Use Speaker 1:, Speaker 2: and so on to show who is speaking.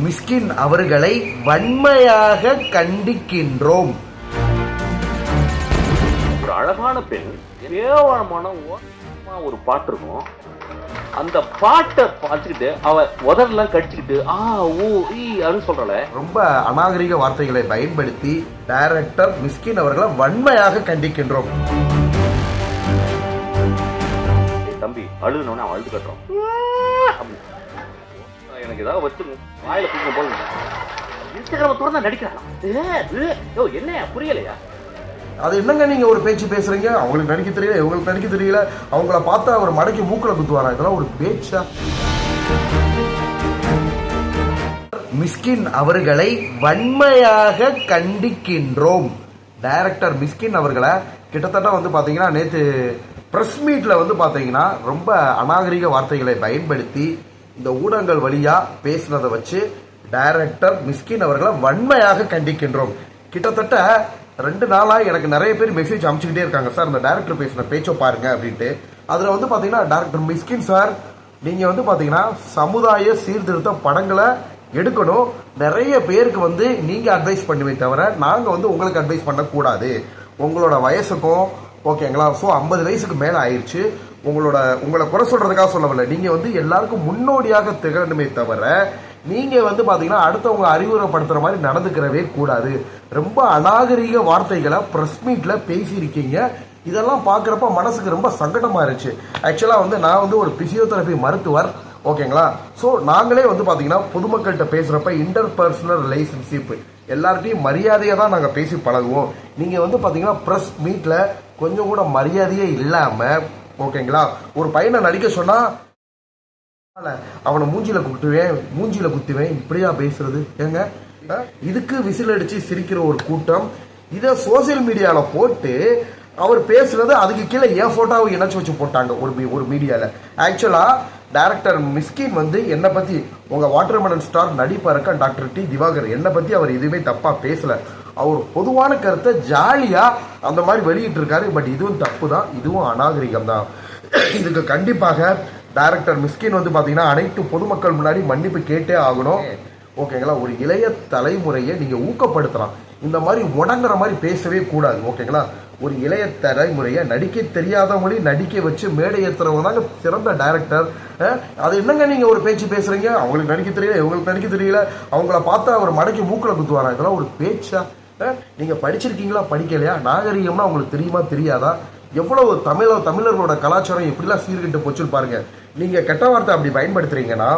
Speaker 1: மிஸ்கின் அவர்களை வன்மையாக கண்டிக்கின்றோம்.
Speaker 2: ஒரு அழகான பெண் கேவலமான ஒரு பாட்டு இருக்கும். அந்த பாட்டை பார்த்துக்கிட்டு அவ உதறலாம் கடிச்சுக்கிட்டு அப்படின்னு சொல்றல
Speaker 1: ரொம்ப அநாகரிக வார்த்தைகளை பயன்படுத்தி டைரக்டர் மிஸ்கின் அவர்களை வன்மையாக கண்டிக்கின்றோம்.
Speaker 2: தம்பி அழுதுனோன்னு அவன் அழுது கட்டுறோம். எனக்கு ஏதாவது வச்சு வாயில தூக்க போல இன்ஸ்டாகிராம தொடர்ந்து நடிக்கிறான். என்ன புரியலையா?
Speaker 1: அது என்னங்க நீங்க ஒரு பேச்சு பேசுறீங்க? அவங்களுக்கு நடிக்க தெரியல, இவங்களுக்கு நடிக்க தெரியல, அவங்கள பார்த்தா அவர் மடக்கி மூக்கில குத்துவாரா? இதெல்லாம் ஒரு பேச்சா? மிஸ்கின் அவர்களை வன்மையாக கண்டிக்கின்றோம். டைரக்டர் மிஸ்கின் அவர்களை கிட்டத்தட்ட வந்து பாத்தீங்கன்னா நேத்து பிரஸ் மீட்ல வந்து பாத்தீங்கன்னா ரொம்ப அநாகரிக வார்த்தைகளை பயன்படுத்தி இந்த ஊடகங்கள் வழியா பேசினதை வச்சு டைரக்டர் மிஸ்கின் அவர்களை வன்மையாக கண்டிக்கின்றோம். கிட்டத்தட்ட 2 நாளா எனக்கு நிறைய பேர் மெசேஜ் அனுப்பிச்சுக்கிட்டே இருக்காங்க, சார் இந்த டைரக்டர் பேசின பேச்சோ பாருங்க அப்படின்ட்டு. அதுல வந்து பாத்தீங்கன்னா டைரக்டர் மிஸ்கின் சார், நீங்க வந்து பாத்தீங்கன்னா சமுதாய சீர்திருத்த படங்களை எடுக்கணும். நிறைய பேருக்கு வந்து நீங்க அட்வைஸ் பண்ணுவே தவிர நாங்க வந்து உங்களுக்கு அட்வைஸ் பண்ணக்கூடாது. உங்களோட வயசுக்கும் ஓகேங்களா, ஸோ 50 வயசுக்கு மேல ஆயிடுச்சு. உங்களை குறை சொல்றதுக்காக சொல்லவில்லை, நீங்க வந்து எல்லாருக்கும் முன்னோடியாக திகழணுமே தவிர நீங்க வந்து பாத்தீங்கன்னா அடுத்தவங்க அறிவுரைப்படுத்துற மாதிரி நடந்துக்கிறவே கூடாது. ரொம்ப அநாகரிக வார்த்தைகளை பிரஸ் மீட்ல பேசியிருக்கீங்க. இதெல்லாம் பாக்குறப்ப மனசுக்கு ரொம்ப சங்கடமா இருந்துச்சு. ஆக்சுவலா வந்து நான் வந்து ஒரு பிசியோதெரபி மருத்துவர், ஓகேங்களா. ஸோ நாங்களே வந்து பாத்தீங்கன்னா பொதுமக்கள்கிட்ட பேசுறப்ப இன்டர்பர்சனல் ரிலேஷன்ஷிப் எல்லார்ட்டையும் மரியாதையா தான் நாங்க பேசி பழகுவோம். நீங்க வந்து பாத்தீங்கன்னா பிரஸ் மீட்ல கொஞ்சம் கூட மரியாதையே இல்லாம, ஓகேங்களா, ஒரு பையனை நடிக்க சொன்னா அவனை மூஞ்சில குத்துவேன் இப்படியா பேசுறது? ஏங்க இதுக்கு விசில் அடிச்சு சிரிக்கிற ஒரு கூட்டம் இத சோசியல் மீடியால போட்டு அவர் பேசுறது அதுக்கு கீழே என் போட்டோவை இணைச்சு வச்சு போட்டாங்க ஒரு மீடியால. ஆக்சுவலா டைரக்டர் மிஸ்கின் வந்து என்னை பத்தி, உங்க வாட்டர்மெலன் ஸ்டார் நடிப்பறக்க டாக்டர் டி திவாகர் என்னை பத்தி அவர் எதுவுமே தப்பா பேசல. அவர் பொதுவான கருத்தை ஜாலியா அந்த மாதிரி வெளியிட்டு இருக்காரு. பட் இதுவும் தப்பு தான், இதுவும் அநாகரிகம் தான். இதுக்கு கண்டிப்பாக டைரக்டர் மிஸ்கின் வந்து பாத்தீங்கன்னா அனைத்து பொதுமக்கள் முன்னாடி மன்னிப்பு கேட்டே ஆகணும், ஓகேங்களா. ஒரு இளைய தலைமுறையை நீங்க ஊக்கப்படுத்தலாம், இந்த மாதிரி முடங்குற மாதிரி பேசவே கூடாது, ஓகேங்களா. ஒரு இளைய தலைமுறையை நடிக்க தெரியாதவங்களே நடிக்க வச்சு மேடை ஏற்றுறவங்க தாங்க சிறந்த டைரக்டர். அது என்னங்க நீங்க ஒரு பேச்சு பேசுறீங்க? அவங்களுக்கு நடிக்க தெரியல, இவங்களுக்கு நடிக்க தெரியல, அவங்கள பார்த்தா அவர் மடக்கி மூக்கில குத்துவாரா? இதெல்லாம் ஒரு பேச்சா? நீங்க படிச்சிருக்கீங்களா, படிக்கலையா? நாகரிகம்னா உங்களுக்கு தெரியுமா, தெரியாதா? எவ்வளவு தமிழர்களோட கலாச்சாரம் எப்படிலாம் சீர்கிட்டு போச்சுன்னு பாருங்க. நீங்க கெட்ட வார்த்தை அப்படி பயன்படுத்துறீங்கன்னா